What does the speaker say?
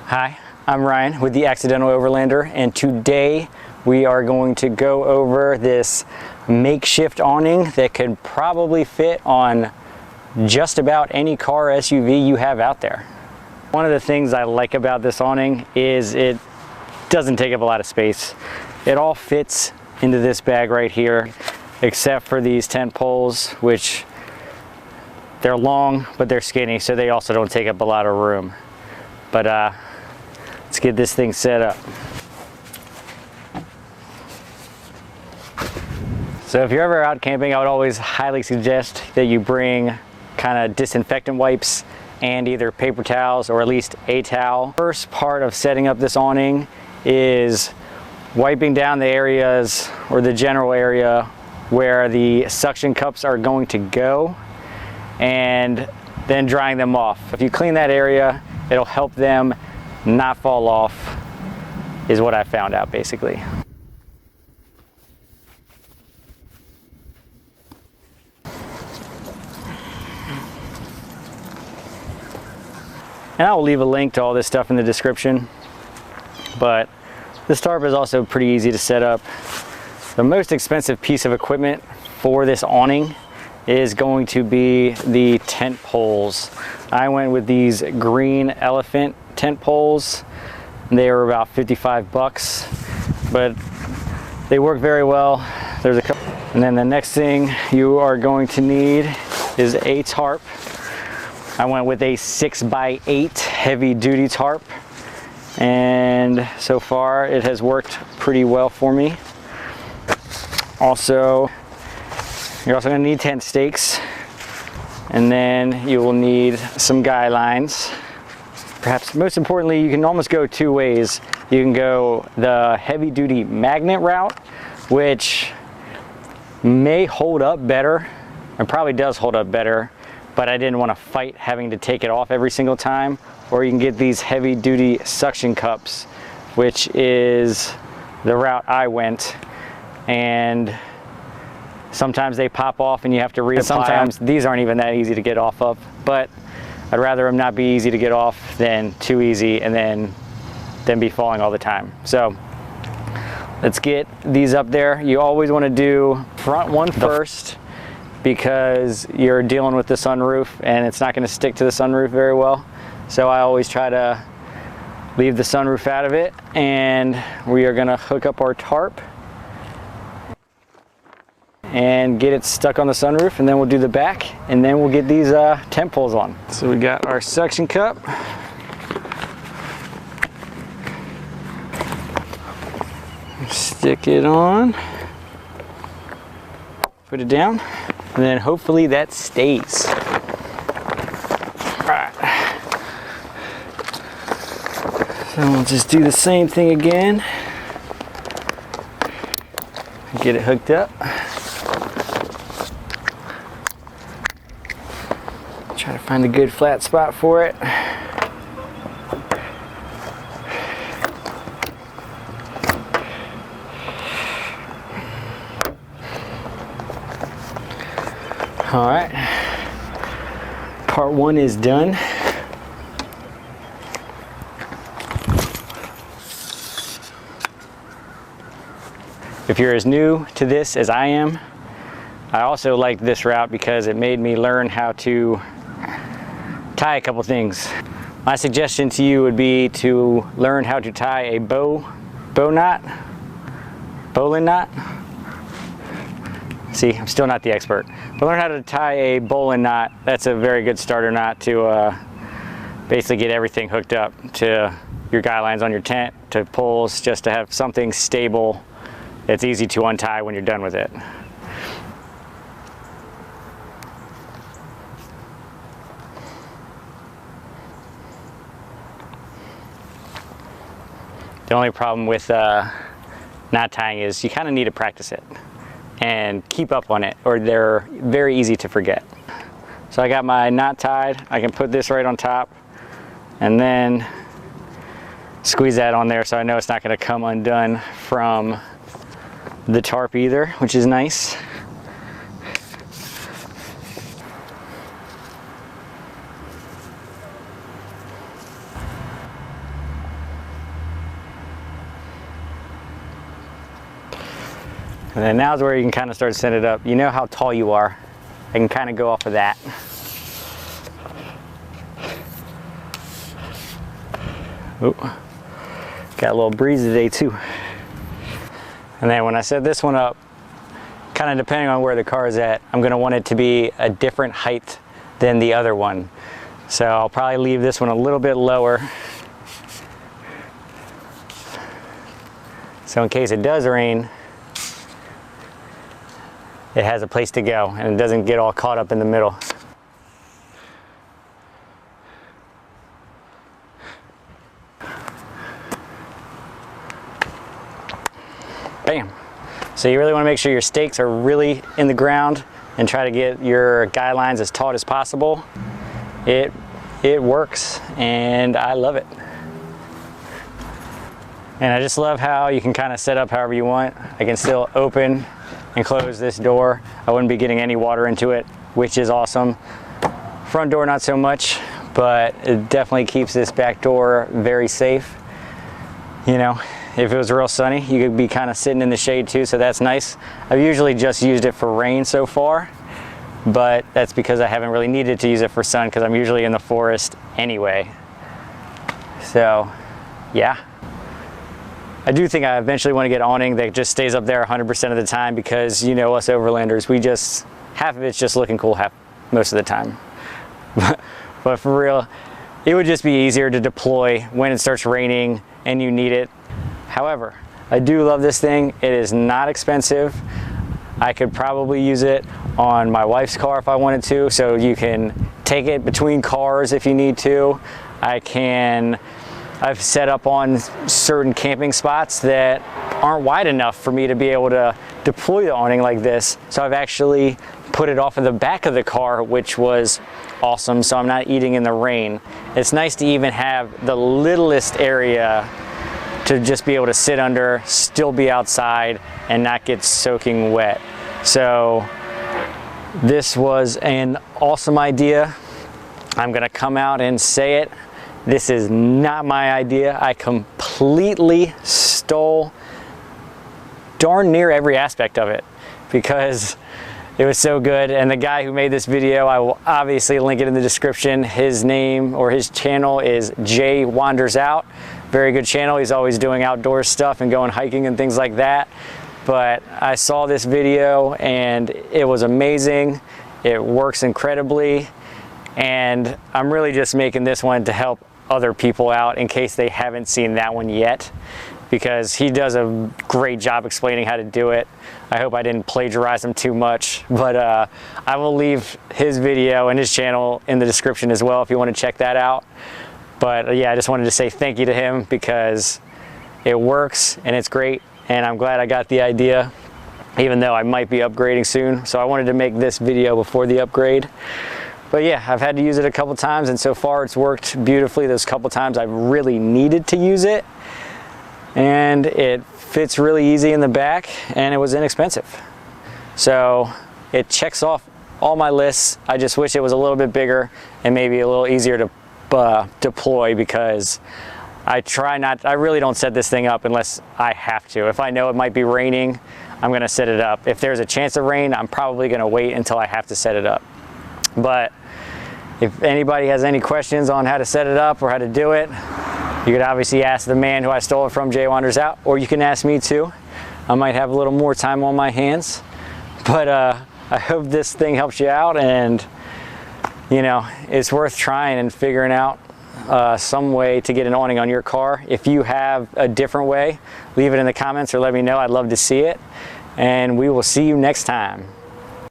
Hi, I'm Ryan with the Accidental Overlander, and today we are going to go over this makeshift awning that could probably fit on just about any car SUV you have out there. One of the things I like about this awning is it doesn't take up a lot of space. It all fits into this bag right here, except for these tent poles, which they're long, but they're skinny, so they also don't take up a lot of room. But let's get this thing set up. So if you're ever out camping, I would always highly suggest that you bring kind of disinfectant wipes and either paper towels or at least a towel. First part of setting up this awning is wiping down the areas or the general area where the suction cups are going to go and then drying them off. If you clean that area, it'll help them not fall off, is what I found out basically. And I will leave a link to all this stuff in the description, but this tarp is also pretty easy to set up. The most expensive piece of equipment for this awning is going to be the tent poles. I went with these green elephant tent poles. They were about 55 bucks, but they work very well. There's a couple. And then the next thing you are going to need is a tarp. I went with a 6x8 heavy duty tarp, and so far it has worked pretty well for me. Also, you're also going to need tent stakes, and then you will need some guy lines. Perhaps most importantly, you can almost go two ways. You can go the heavy duty magnet route, which may hold up better, and probably does hold up better, but I didn't want to fight having to take it off every single time. Or you can get these heavy duty suction cups, which is the route I went, and sometimes they pop off and you have to reapply. Sometimes these aren't even that easy to get off of, but I'd rather them not be easy to get off than too easy and then be falling all the time. So let's get these up there. You always want to do front one first because you're dealing with the sunroof and it's not going to stick to the sunroof very well. So I always try to leave the sunroof out of it, and we are going to hook up our tarp and get it stuck on the sunroof, and then we'll do the back, and then we'll get these tent poles on. So we got our suction cup. Stick it on, put it down, and then hopefully that stays. All right. So we'll just do the same thing again. Get it hooked up. Try to find a good flat spot for it. All right, part one is done. If you're as new to this as I am, I also liked this route because it made me learn how to tie a couple things. My suggestion to you would be to learn how to tie a bowline knot. See, I'm still not the expert, but learn how to tie a bowline knot. That's a very good starter knot to basically get everything hooked up to your guy lines on your tent, to poles, just to have something stable that's easy to untie when you're done with it. The only problem with knot tying is you kind of need to practice it and keep up on it, or they're very easy to forget. So I got my knot tied. I can put this right on top and then squeeze that on there so I know it's not going to come undone from the tarp either, which is nice. And then now's where you can kind of start setting it up. You know how tall you are. I can kind of go off of that. Ooh, got a little breeze today too. And then when I set this one up, kind of depending on where the car is at, I'm going to want it to be a different height than the other one. So I'll probably leave this one a little bit lower. So in case it does rain, it has a place to go and it doesn't get all caught up in the middle. Bam. So you really want to make sure your stakes are really in the ground and try to get your guy lines as taut as possible. It works and I love it. And I just love how you can kind of set up however you want. I can still open and close this door. I wouldn't be getting any water into it, which is awesome. Front door not so much, but it definitely keeps this back door very safe. You know, if it was real sunny, you could be kind of sitting in the shade too, so that's nice. I've usually just used it for rain so far, but that's because I haven't really needed to use it for sun because I'm usually in the forest anyway. So, yeah. I do think I eventually want to get awning that just stays up there 100% of the time because, you know, us overlanders, half of it's just looking cool most of the time. But for real, it would just be easier to deploy when it starts raining and you need it. However, I do love this thing. It is not expensive. I could probably use it on my wife's car if I wanted to, so you can take it between cars if you need to. I've set up on certain camping spots that aren't wide enough for me to be able to deploy the awning like this. So I've actually put it off of the back of the car, which was awesome, so I'm not eating in the rain. It's nice to even have the littlest area to just be able to sit under, still be outside, and not get soaking wet. So this was an awesome idea. I'm gonna come out and say it. This is not my idea. I completely stole darn near every aspect of it because it was so good. And the guy who made this video, I will obviously link it in the description. His name or his channel is Jay Wanders Out. Very good channel. He's always doing outdoor stuff and going hiking and things like that. But I saw this video and it was amazing. It works incredibly. And I'm really just making this one to help other people out in case they haven't seen that one yet, because he does a great job explaining how to do it. I hope I didn't plagiarize him too much, but I will leave his video and his channel in the description as well if you want to check that out. But yeah, I just wanted to say thank you to him because it works and it's great, and I'm glad I got the idea, even though I might be upgrading soon. So I wanted to make this video before the upgrade. But yeah, I've had to use it a couple times and so far it's worked beautifully those couple times I've really needed to use it. And it fits really easy in the back and it was inexpensive. So it checks off all my lists. I just wish it was a little bit bigger and maybe a little easier to deploy because I really don't set this thing up unless I have to. If I know it might be raining, I'm gonna set it up. If there's a chance of rain, I'm probably gonna wait until I have to set it up. But if anybody has any questions on how to set it up or how to do it, you could obviously ask the man who I stole it from, Jay Wanders Out, or you can ask me too. I might have a little more time on my hands. But I hope this thing helps you out, and you know, it's worth trying and figuring out some way to get an awning on your car. If you have a different way, leave it in the comments or let me know. I'd love to see it. And we will see you next time.